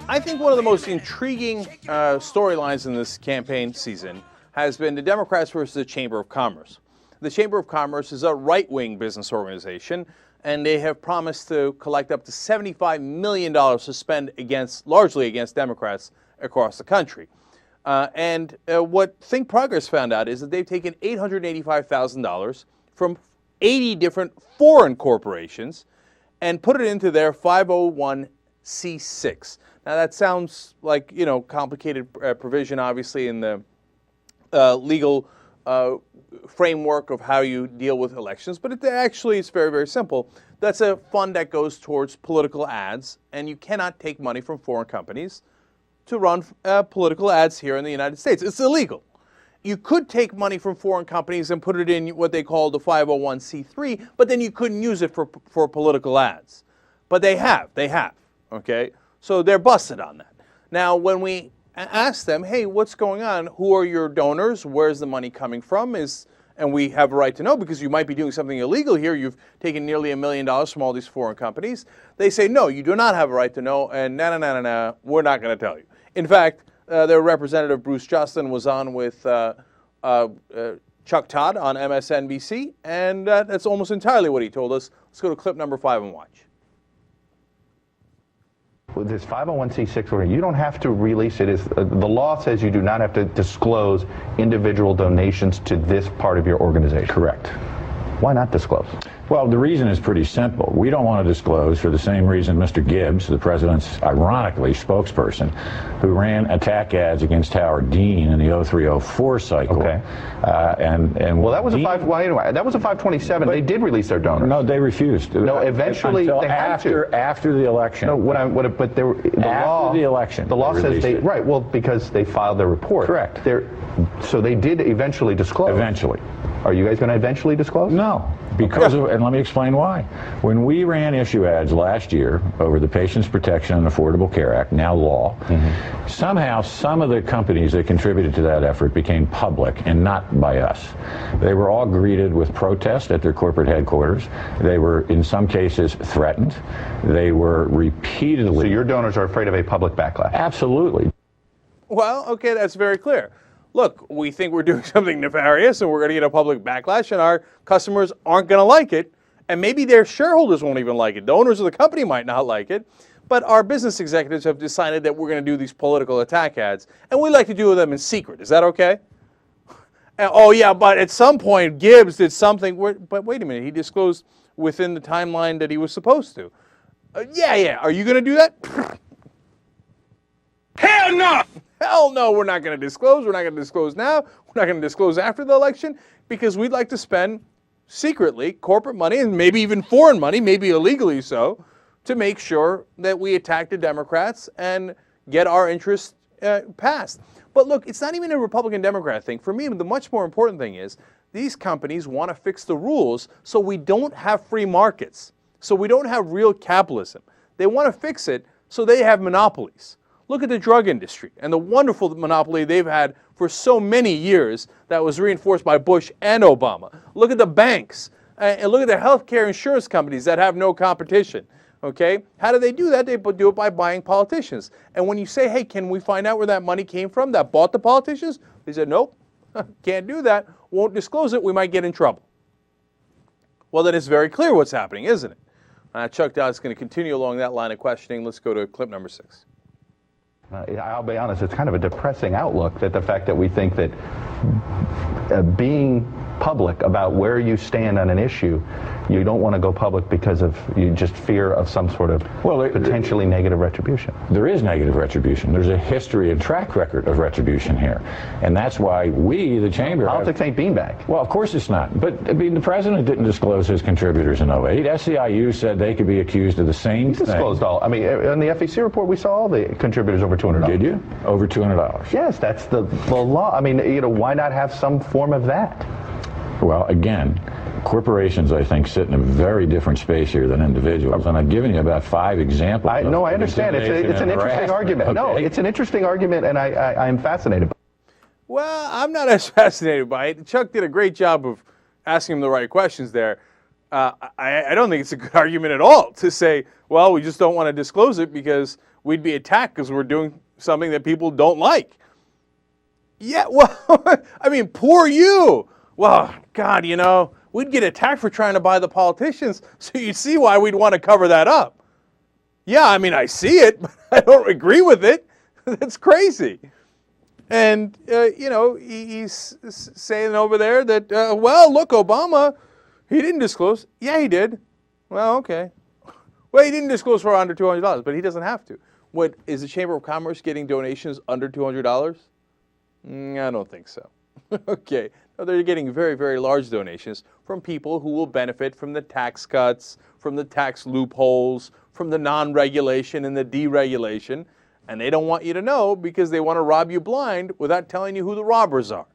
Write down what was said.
I think one of the most intriguing storylines in this campaign season has been the Democrats versus the Chamber of Commerce. The Chamber of Commerce is a right-wing business organization, and they have promised to collect up to $75 million to spend largely against Democrats across the country. What Think Progress found out is that they've taken $885,000 from 80 different foreign corporations and put it into their 501c6. Now that sounds like, complicated provision, obviously, in the legal framework of how you deal with elections, but it's very, very simple. That's a fund that goes towards political ads, and you cannot take money from foreign companies to run political ads here in the United States. It's illegal. You could take money from foreign companies and put it in what they call the 501c3, but then you couldn't use it for political ads. But they have, okay? So they're busted on that. Now, when we ask them, hey, what's going on? Who are your donors? Where's the money coming from? And we have a right to know because you might be doing something illegal here. You've taken nearly $1 million from all these foreign companies. They say, no, you do not have a right to know, and no, we're not going to tell you. In fact, their representative, Bruce Justin, was on with Chuck Todd on MSNBC, and that's almost entirely what he told us. Let's go to clip number 5 and watch. With this 501c6, you don't have to release it. The law says you do not have to disclose individual donations to this part of your organization. Correct. Why not disclose? Well, the reason is pretty simple. We don't want to disclose for the same reason Mr. Gibbs, the president's, ironically, spokesperson, who ran attack ads against Howard Dean in the 03-04 cycle. Okay. Well, that was that was a 527. They did release their donors. No, they refused. No, eventually they had to. After the election. No, after the election. The law says they, right, well, because they filed their report. Correct. So they did eventually disclose. Eventually. Are you guys going to eventually disclose? No, because of, and let me explain why. When we ran issue ads last year over the Patients Protection and Affordable Care Act, now law, somehow some of the companies that contributed to that effort became public and not by us. They were all greeted with protest at their corporate headquarters. They were, in some cases, threatened. They were repeatedly... So your donors are afraid of a public backlash? Absolutely. Well, okay, that's very clear. Look, we think we're doing something nefarious and we're going to get a public backlash and our customers aren't going to like it. And maybe their shareholders won't even like it. The owners of the company might not like it. But our business executives have decided that we're going to do these political attack ads. And we like to do them in secret. Is that okay? Oh, yeah, but at some point Gibbs did something. But wait a minute. He disclosed within the timeline that he was supposed to. Yeah. Are you going to do that? Hell no! Hell no, we're not going to disclose. We're not going to disclose now. We're not going to disclose after the election because we'd like to spend secretly corporate money and maybe even foreign money, maybe illegally so, to make sure that we attack the Democrats and get our interests passed. But look, it's not even a Republican-Democrat thing. For me, the much more important thing is these companies want to fix the rules so we don't have free markets, so we don't have real capitalism. They want to fix it so they have monopolies. Look at the drug industry and the wonderful monopoly they've had for so many years that was reinforced by Bush and Obama. Look at the banks and look at the healthcare insurance companies that have no competition. Okay? How do they do that? They do it by buying politicians. And when you say, hey, can we find out where that money came from that bought the politicians? They said, nope, can't do that. Won't disclose it. We might get in trouble. Well, then it's very clear what's happening, isn't it? Chuck Dodd's going to continue along that line of questioning. Let's go to clip number 6. I'll be honest, it's kind of a depressing outlook that the fact that we think that being public about where you stand on an issue, you don't want to go public because of you just fear of some sort of potentially negative retribution. There is negative retribution. There's a history and track record of retribution here. And that's why we, the Chamber... Politics ain't beanbag. Well, of course it's not. But, I mean, the president didn't disclose his contributors in 08. SEIU said they could be accused of the same thing. He disclosed all. I mean, in the FEC report, we saw all the contributors over $200. Did you? Over $200. Yes, that's the law. I mean, why not have some form of that? Well, again, corporations, I think, sit in a very different space here than individuals. And I've given you about 5 examples. I understand. It's an interesting argument. Okay. No, it's an interesting argument, and I'm fascinated by it. Well, I'm not as fascinated by it. Chuck did a great job of asking him the right questions there. I don't think it's a good argument at all to say, well, we just don't want to disclose it because we'd be attacked because we're doing something that people don't like. Yeah, well, I mean, poor you. Well, God, we'd get attacked for trying to buy the politicians, so you see why we'd want to cover that up. Yeah, I mean, I see it, but I don't agree with it. That's crazy. And, he's saying over there that, well, look, Obama, he didn't disclose. Yeah, he did. Well, okay. Well, he didn't disclose for under $200, but he doesn't have to. What, is the Chamber of Commerce getting donations under $200? I don't think so. Okay. No, they're getting very, very large donations from people who will benefit from the tax cuts, from the tax loopholes, from the non-regulation and the deregulation. And they don't want you to know because they want to rob you blind without telling you who the robbers are.